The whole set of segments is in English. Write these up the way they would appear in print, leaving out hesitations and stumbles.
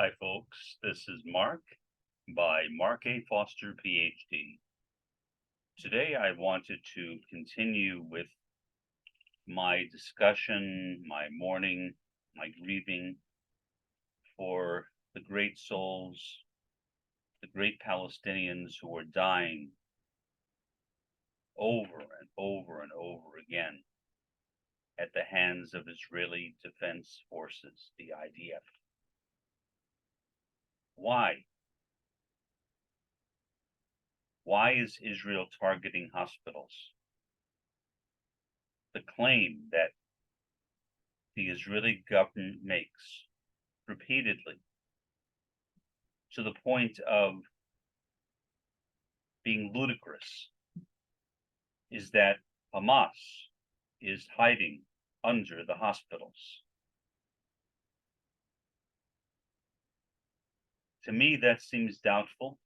Hi, folks. This is Mark by Mark A. Foster, Ph.D. Today, I wanted to continue with my discussion, my mourning, my grieving for the great souls, the great Palestinians who are dying over and over and over again at the hands of Israeli Defense Forces, the IDF. Why? Why is Israel targeting hospitals? The claim that the Israeli government makes repeatedly, to the point of being ludicrous, is that Hamas is hiding under the hospitals. To me, that seems doubtful,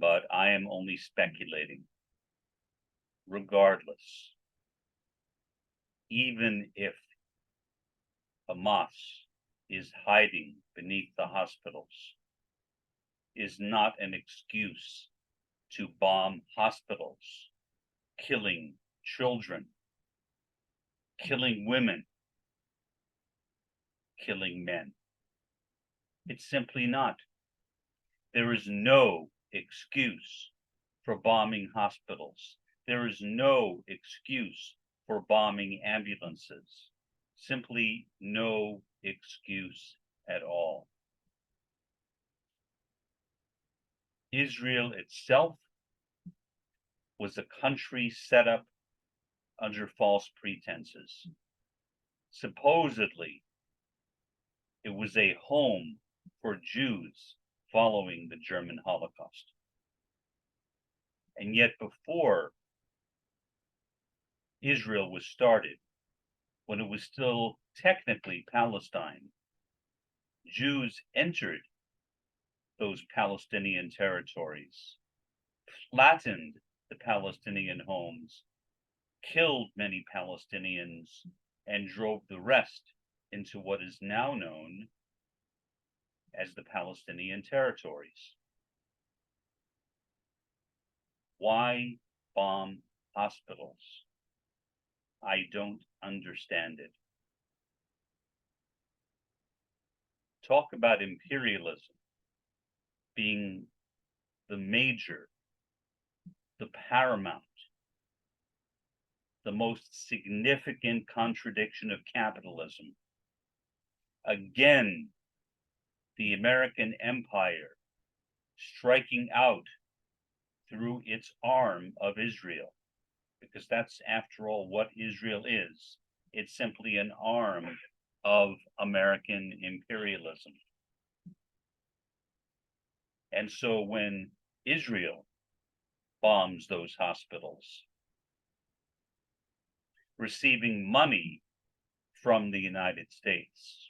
but I am only speculating. Regardless, even if Hamas is hiding beneath the hospitals, is not an excuse to bomb hospitals, killing children, killing women, killing men. It's simply not. There is no excuse for bombing hospitals. There is no excuse for bombing ambulances. Simply no excuse at all. Israel itself was a country set up under false pretenses. Supposedly, it was a home for Jews following the German Holocaust. And yet before Israel was started, when it was still technically Palestine, Jews entered those Palestinian territories, flattened the Palestinian homes, killed many Palestinians, and drove the rest into what is now known as the Palestinian territories. Why bomb hospitals? I don't understand it. Talk about imperialism being the major, the paramount, the most significant contradiction of capitalism. Again, the American empire striking out through its arm of Israel, because that's, after all, what Israel is. It's simply an arm of American imperialism. And so when Israel bombs those hospitals, receiving money from the United States,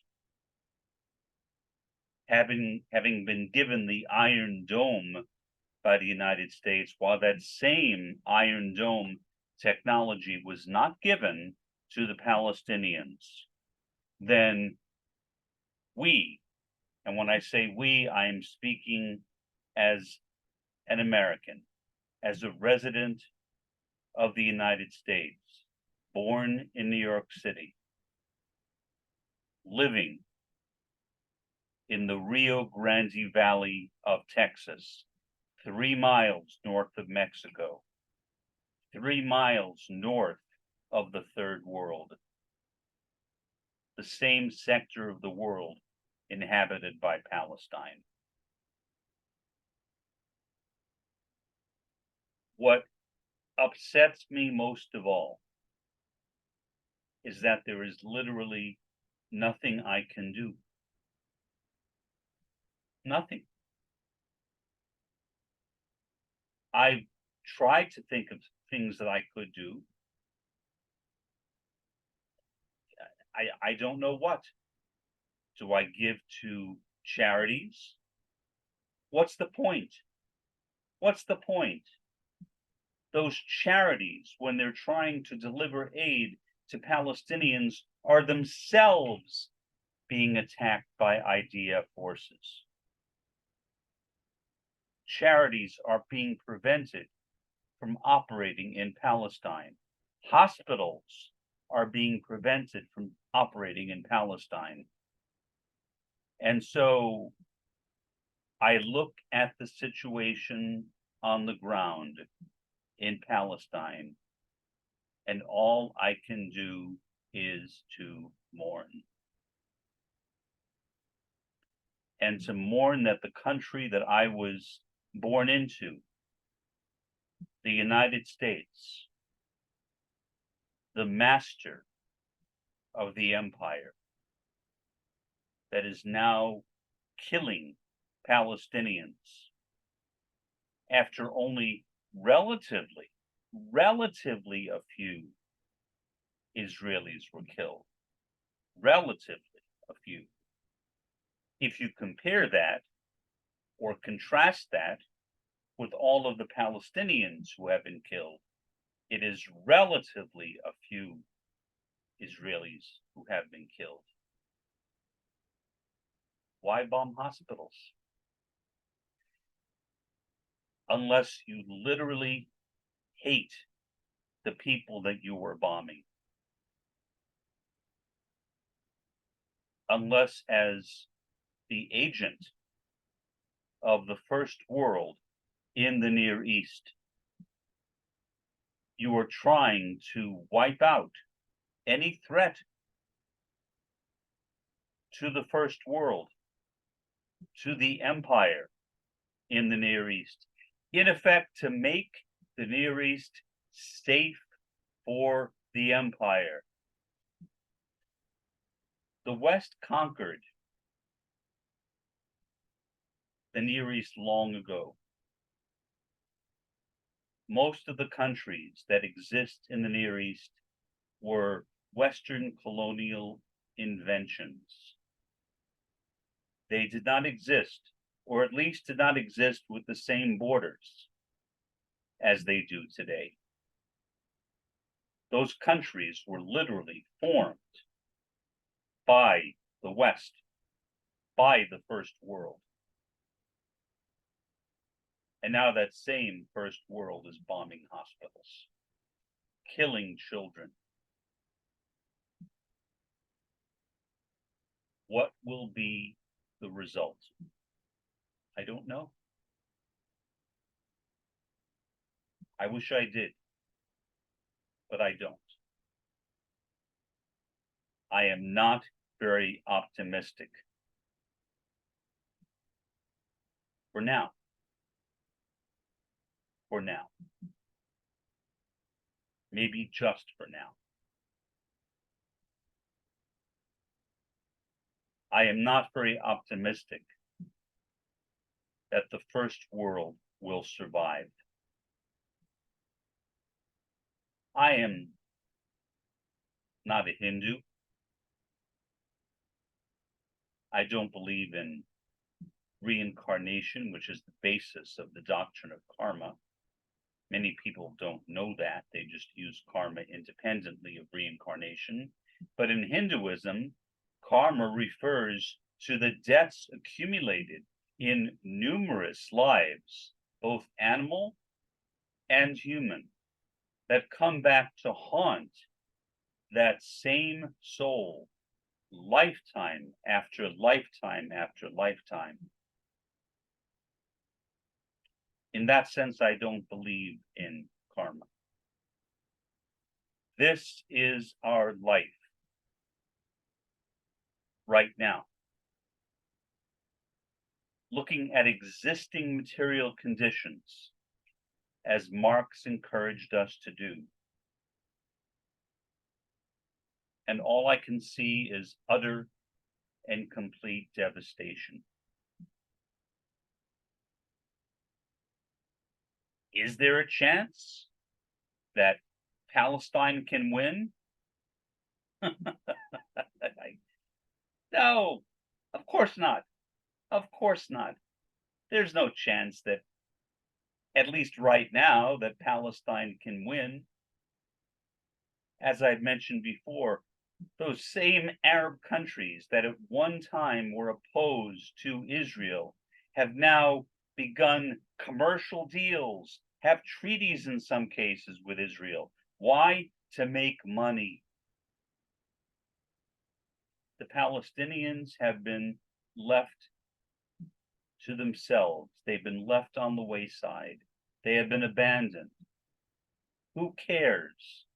having been given the Iron Dome by the United States, while that same Iron Dome technology was not given to the Palestinians, then we, and when I say we, I am speaking as an American, as a resident of the United States, born in New York City, living in the Rio Grande Valley of Texas, 3 miles north of Mexico, 3 miles north of the Third World, the same sector of the world inhabited by Palestine. What upsets me most of all is that there is literally nothing I can do. Nothing. I tried to think of things that I could do. I don't know what. Do I give to charities? What's the point? What's the point? Those charities, when they're trying to deliver aid to Palestinians, are themselves being attacked by IDF forces. Charities are being prevented from operating in Palestine. Hospitals are being prevented from operating in Palestine. And so I look at the situation on the ground in Palestine, and all I can do is to mourn. And to mourn that the country that I was born into, the United States, the master of the empire, that is now killing Palestinians after only relatively a few Israelis were killed. Relatively a few. If you compare that or contrast that with all of the Palestinians who have been killed, it is relatively a few Israelis who have been killed. Why bomb hospitals? Unless you literally hate the people that you were bombing. Unless, as the agent of the first world in the Near East, you are trying to wipe out any threat to the first world, to the empire in the Near East, in effect, to make the Near East safe for the empire. The West conquered the Near East long ago. Most of the countries that exist in the Near East were Western colonial inventions. They did not exist, or at least did not exist with the same borders as they do today. Those countries were literally formed by the West, by the first world. And now that same first world is bombing hospitals, killing children. What will be the result? I don't know. I wish I did, but I don't. I am not very optimistic for now. For now. Maybe just for now. I am not very optimistic that the first world will survive. I am not a Hindu. I don't believe in reincarnation, which is the basis of the doctrine of karma. Many people don't know that. They just use karma independently of reincarnation. But in Hinduism, karma refers to the debts accumulated in numerous lives, both animal and human, that come back to haunt that same soul lifetime after lifetime after lifetime. In that sense, I don't believe in karma. This is our life right now. Looking at existing material conditions, as Marx encouraged us to do. And all I can see is utter and complete devastation. Is there a chance that Palestine can win? No, of course not. Of course not. There's no chance that, at least right now, that Palestine can win. As I've mentioned before, those same Arab countries that at one time were opposed to Israel have now begun commercial deals, have treaties in some cases with Israel. Why? To make money. The Palestinians have been left to themselves. They've been left on the wayside. They have been abandoned. Who cares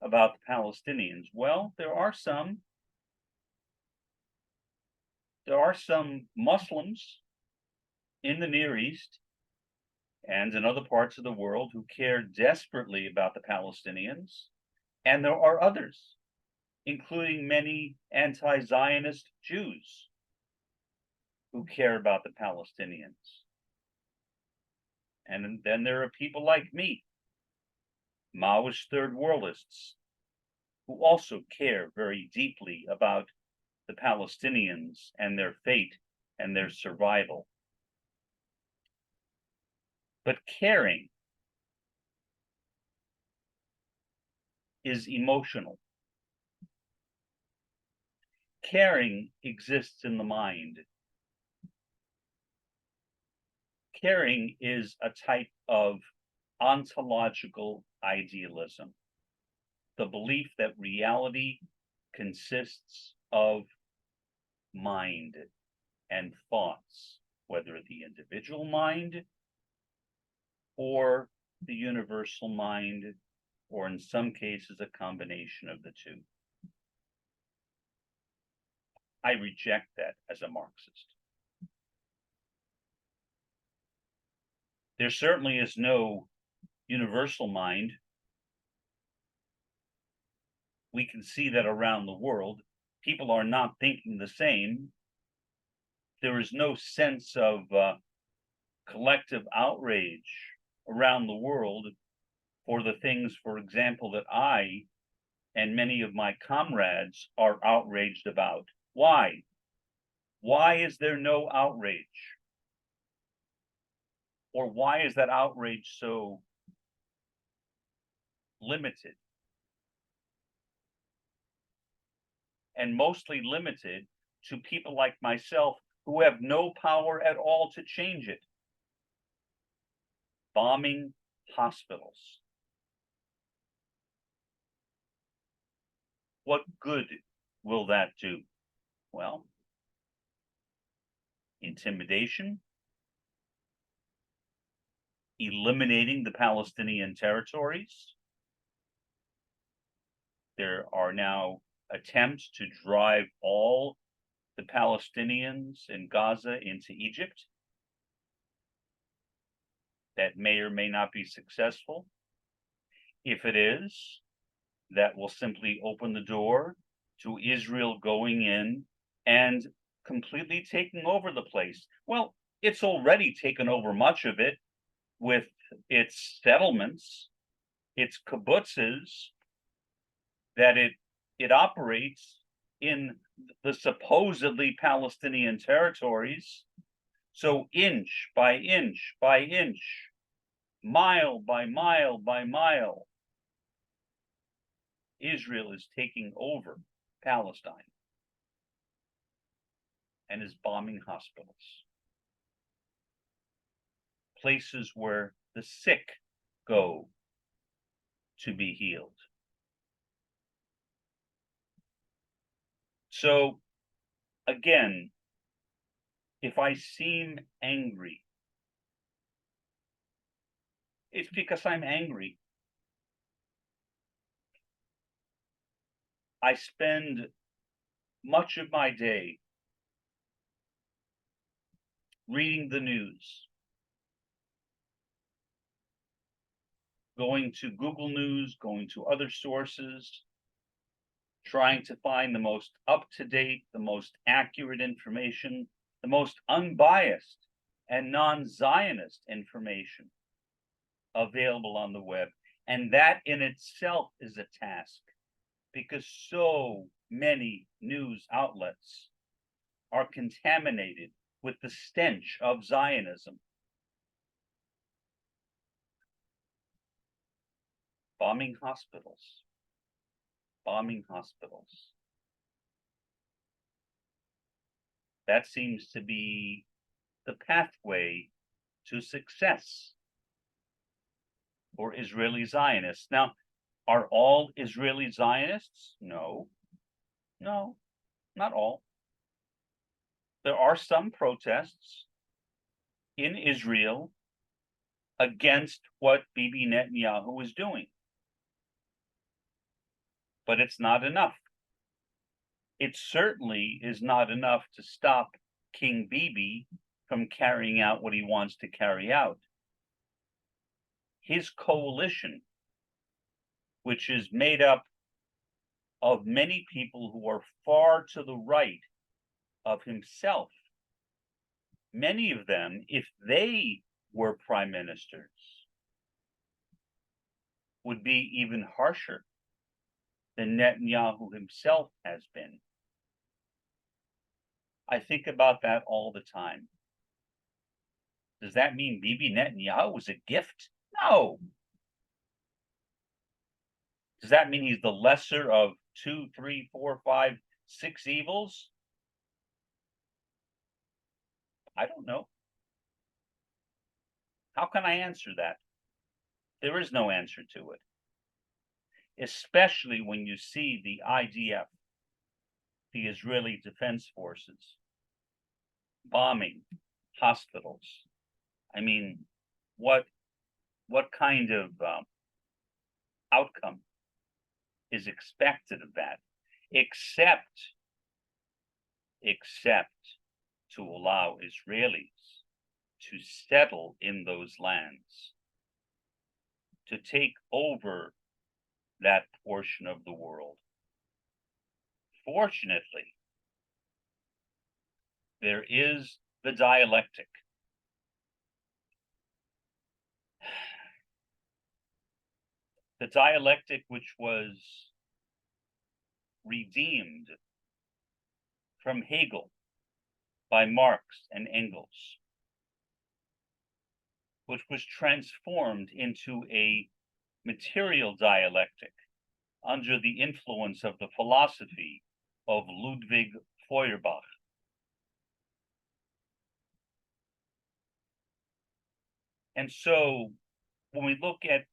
about the Palestinians? Well, there are some Muslims in the Near East and in other parts of the world who care desperately about the Palestinians. And there are others, including many anti-Zionist Jews who care about the Palestinians. And then there are people like me, Maoist-Third Worldists, who also care very deeply about the Palestinians and their fate and their survival. But caring is emotional. Caring exists in the mind. Caring is a type of ontological idealism, the belief that reality consists of mind and thoughts, whether the individual mind or the universal mind, or in some cases, a combination of the two. I reject that as a Marxist. There certainly is no universal mind. We can see that around the world, people are not thinking the same. There is no sense of collective outrage around the world for the things, for example, that I and many of my comrades are outraged about. Why? Why is there no outrage? Or why is that outrage so limited? And mostly limited to people like myself who have no power at all to change it. Bombing hospitals. What good will that do? Well, intimidation, eliminating the Palestinian territories. There are now attempts to drive all the Palestinians in Gaza into Egypt. That may or may not be successful. If it is, that will simply open the door to Israel going in and completely taking over the place. Well, it's already taken over much of it with its settlements, its kibbutzes, that it operates in the supposedly Palestinian territories. So inch by inch by inch, mile by mile by mile, Israel is taking over Palestine and is bombing hospitals, places where the sick go to be healed. So again, if I seem angry, it's because I'm angry. I spend much of my day reading the news, going to Google News, going to other sources, trying to find the most up-to-date, the most accurate information, the most unbiased and non-Zionist information available on the web. And that in itself is a task, because so many news outlets are contaminated with the stench of Zionism. Bombing hospitals, bombing hospitals. That seems to be the pathway to success for Israeli Zionists. Now, are all Israeli Zionists? No, no, not all. There are some protests in Israel against what Bibi Netanyahu is doing. But it's not enough. It certainly is not enough to stop King Bibi from carrying out what he wants to carry out. His coalition, which is made up of many people who are far to the right of himself, many of them, if they were prime ministers, would be even harsher than Netanyahu himself has been. I think about that all the time. Does that mean Bibi Netanyahu was a gift? No. Does that mean he's the lesser of 2, 3, 4, 5, 6 evils? I don't know. How can I answer that? There is no answer to it. Especially when you see the IDF, the Israeli Defense Forces, bombing hospitals. I mean, what kind of outcome is expected of that, except to allow Israelis to settle in those lands, to take over that portion of the world. Fortunately, there is the dialectic. The dialectic which was redeemed from Hegel by Marx and Engels, which was transformed into a material dialectic under the influence of the philosophy of Ludwig Feuerbach. And so when we look at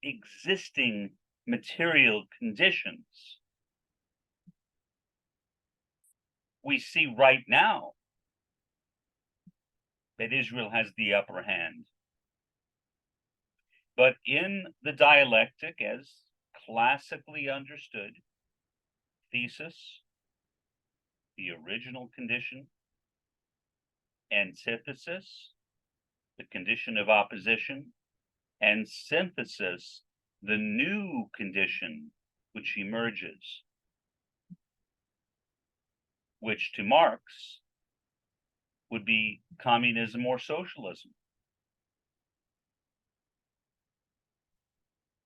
existing material conditions, we see right now that Israel has the upper hand. But in the dialectic, as classically understood, thesis, the original condition, antithesis, the condition of opposition, and synthesis, the new condition which emerges, which to Marx would be communism or socialism.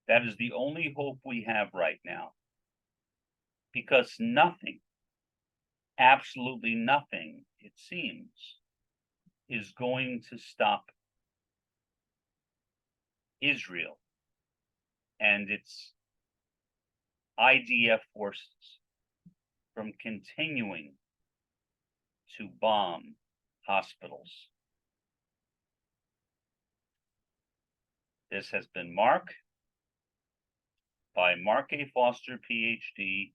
That is the only hope we have right now, because nothing, absolutely nothing, it seems, is going to stop Israel and its IDF forces from continuing to bomb hospitals. This has been Mark by Mark A. Foster, Ph.D.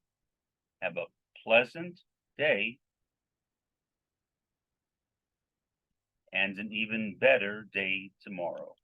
Have a pleasant day and an even better day tomorrow.